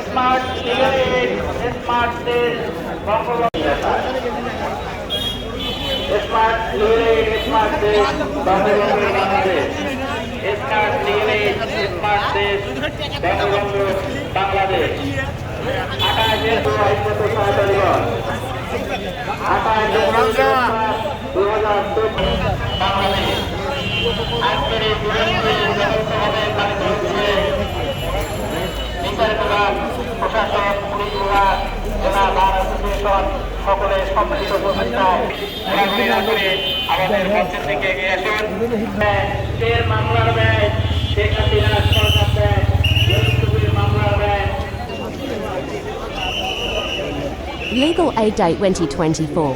Smart cigarette, smart তেল, smart cigarette, smart তেল, Bangabandhu Bangladesh. Smart cigarette, smart তেল, বঙ্গবন্ধু বাংলাদেশ। 28/2/2014 দিবস। 28/2/2014 বাংলাদেশ। আজকের এই দিবসটি যথাযথভাবে পালিত হচ্ছে বিচার বিভাগ, প্রশাসন, পুলিশ বিভাগ, জেলা বার অ্যাসোসিয়েশন সকলের সম্মিলিত প্রচেষ্টায় ঘোরাঘুরি না করে আমাদের মঞ্চের দিকে এগিয়ে আসুন। ফের মামলার ব্যয় শেখ হাসিনার সরকার দেয়, মামলার ব্যয়। Legal Aid Day 2024.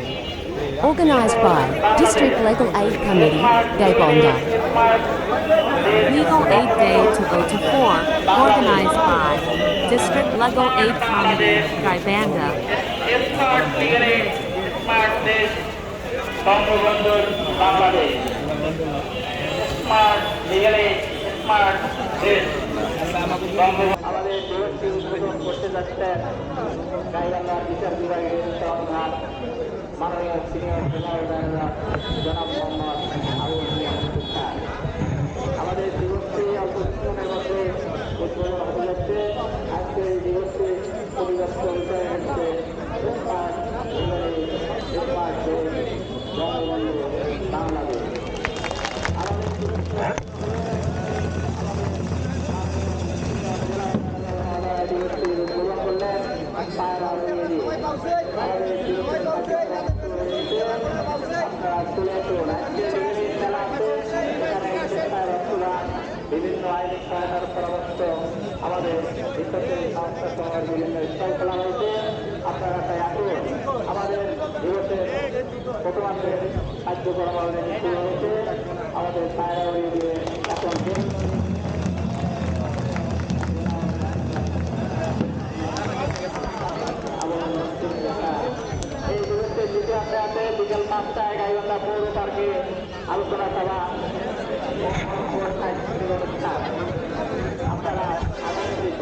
Organised by District Legal Aid Committee, Gaibonga. Legal Aid Day 2024, organized by District Legal Aid Committee, Gaibanga. Smart cigarette, smart দেশ, বঙ্গবন্ধুর বাংলাদেশ। স্মার্ট সিগারেট, স্মার্ট দেশ, আমাদের দিবসটি উদ্বোধন করতে যাচ্ছেন গাইবান্ধা বিচার বিভাগের সভাপতি মাননীয় সিনিয়র জেনারেল ম্যানেজার জনাব মোহাম্মদ আবুল মিয়ান খান। আমাদের দিবসটি অল্প কিছুক্ষণের মধ্যে উদ্বোধন হতে যাচ্ছে। আজকে এই দিবসটি পরিবেশিত বিষয় হচ্ছে স্মার্ট সিগারেট, স্মার্ট দেশ, বঙ্গবন্ধু বাংলাদেশ। আমাদের দিবসটি উদ্বোধন করলেন পায়রা রয়েছে। বিভিন্ন আইনি সহায়তার পরামর্শ আমাদের বিশ্বসের সংস্থা সহ বিভিন্ন স্টল খোলা হয়েছে। আপনারা তাই আসুন। আমাদের দিবসের প্রথমার্ধের কার্যক্রম অলরেডি শুরু হয়েছে। আমাদের পায়রা দিয়ে এখন এই দিবসের দ্বিতীয় আছে বিকেল 5টায় গাইবান্ধা পৌর পার্কে আলোচনা সভা অনুষ্ঠান। আপনারা আমন্ত্রিত।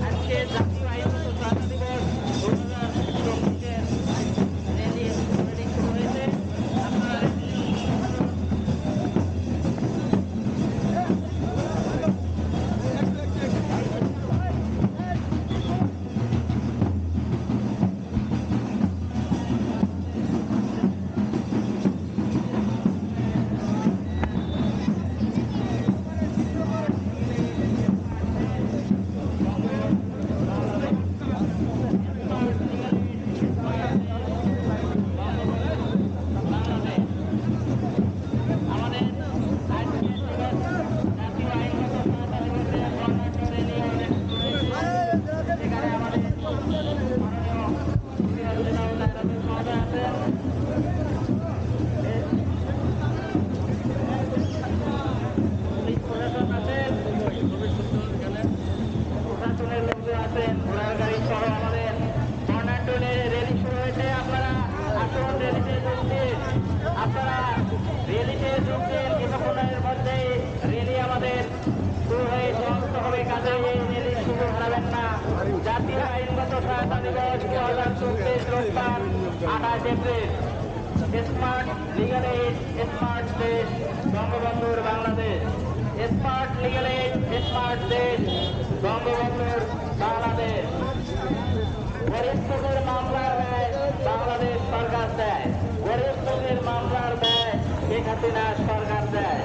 আজকে জাতীয় আইনগত সহায়তা দিবস 2024 রেডি শুরু হয়েছে। আপনারা আপনারা রেলিতে যোগ দেন। কিছুক্ষণের মধ্যে রেলি আমাদের শুরু হয়ে সমাপ্ত হবে। কাজে এই রেলি শুরু হারাবেন না। জাতীয় আইনগত সহায়তা দিবস 2024 রোববার 28 April. Smart legal aid, smart দেশ, বঙ্গবন্ধুর Bangladesh. Smart legal aid, smart দেশ, বঙ্গবন্ধুর বাংলাদেশ। গরিব লোকের মামলার ব্যয় বাংলাদেশ সরকার দেয়। গরিব লোকের মামলার ব্যয় শেখ হাসিনা সরকার দেয়।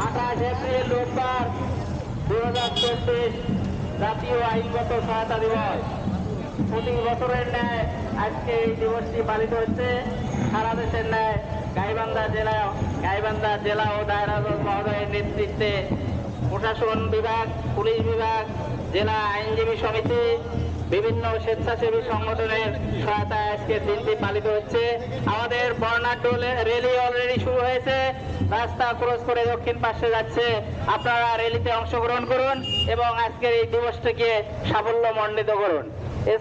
28 এপ্রিল রোববার 2024 জাতীয় আইনগত সহায়তা দিবস। প্রতি বছরের ন্যায় আজকে এই দিবসটি পালিত হচ্ছে। সারা দেশের ন্যায় গাইবান্ধা জেলা ও দায়রা জজ মহোদয়ের নেতৃত্বে প্রশাসন বিভাগ, পুলিশ বিভাগ, জেলা আইনজীবী সমিতি, বিভিন্ন স্বেচ্ছাসেবী সংগঠনের সহায়তায় আজকে দিনটি পালিত হচ্ছে। আমাদের বর্ণাঢ্য র্যালি অলরেডি শুরু হয়েছে, রাস্তা ক্রস করে দক্ষিণ পাশে যাচ্ছে। আপনারা র্যালিতে অংশগ্রহণ করুন এবং আজকের এই দিবসটিকে সাফল্যমণ্ডিত করুন।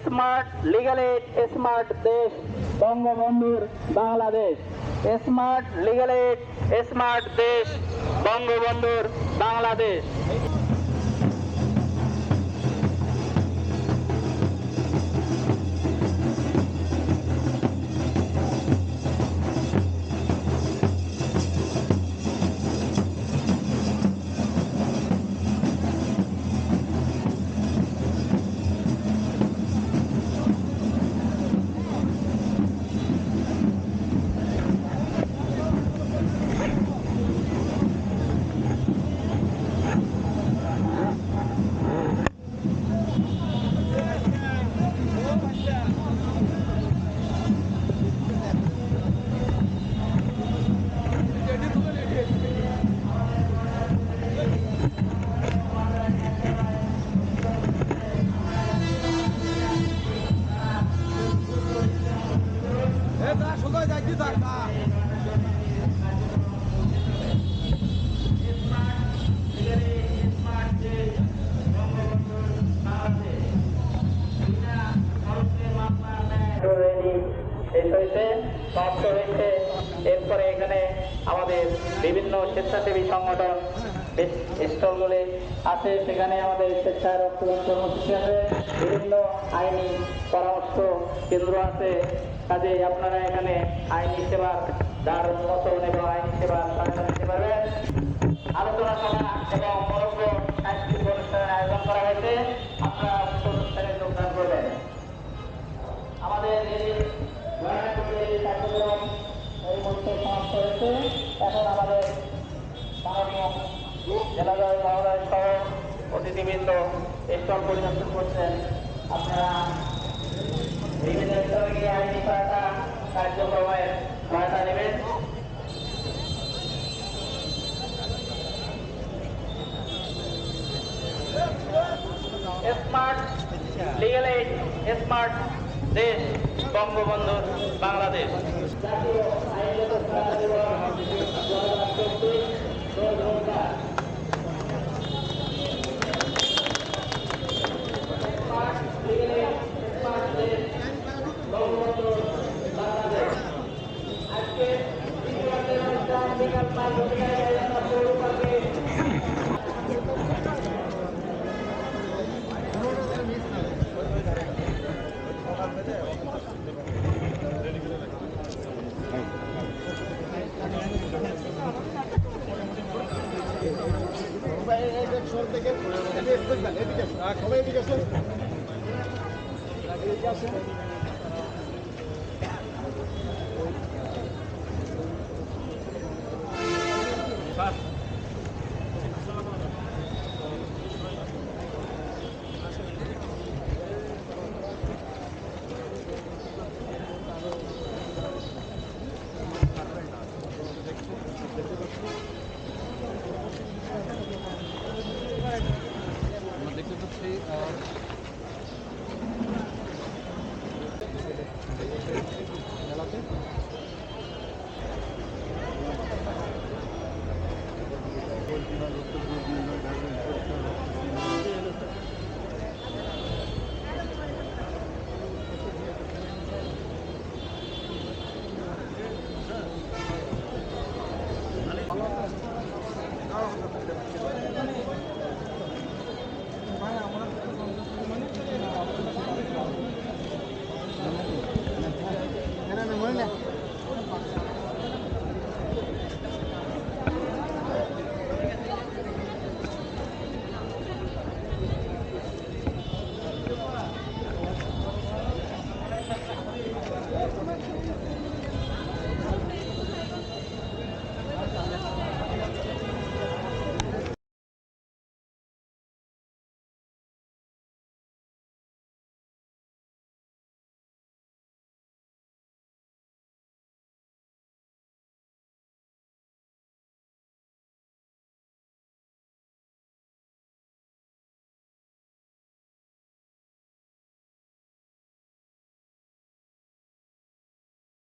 স্মার্ট লিগ্যাল এইড, স্মার্ট দেশ, বঙ্গবন্ধুর Bangladesh. Smart legal aid, smart দেশ, বঙ্গবন্ধুর বাংলাদেশ। সমাপ্ত হয়েছে। এরপরে এখানে আমাদের বিভিন্ন স্বেচ্ছাসেবী সংগঠন স্টলগুলি আছে, সেখানে আমাদের স্বেচ্ছায় রক্তদান কর্মসূচি আছে, বিভিন্ন আইনি পরামর্শ কেন্দ্র আছে। কাজে আপনারা এখানে আইনি সেবা যার উন্মোচন এবং আইনি সেবা সহায়তা নিতে পারবেন। আলোচনা সভা এবং মনোজ্ঞ সাংস্কৃতিক অনুষ্ঠানের আয়োজন করা হয়েছে, আপনারা অনুষ্ঠানে যোগদান করবেন। আমাদের এই কার্যক্রম এই মুহূর্তে সমাপ্ত হয়েছে। এখন আমাদের মাননীয় জেলা জজ মহোদয় সহ অতিথিবৃন্দ স্টল পরিদর্শন করছেন। আপনারা বিভিন্ন স্তরে গিয়ে আইনি সহায়তা কার্যক্রমের সহায়তা নেবেন। স্মার্ট লিগ্যাল এইড, স্মার্ট দেশ, বঙ্গবন্ধুর বাংলাদেশ। জাতীয় আইনগত সহায়তা আজকে বিকাল 5 থেকে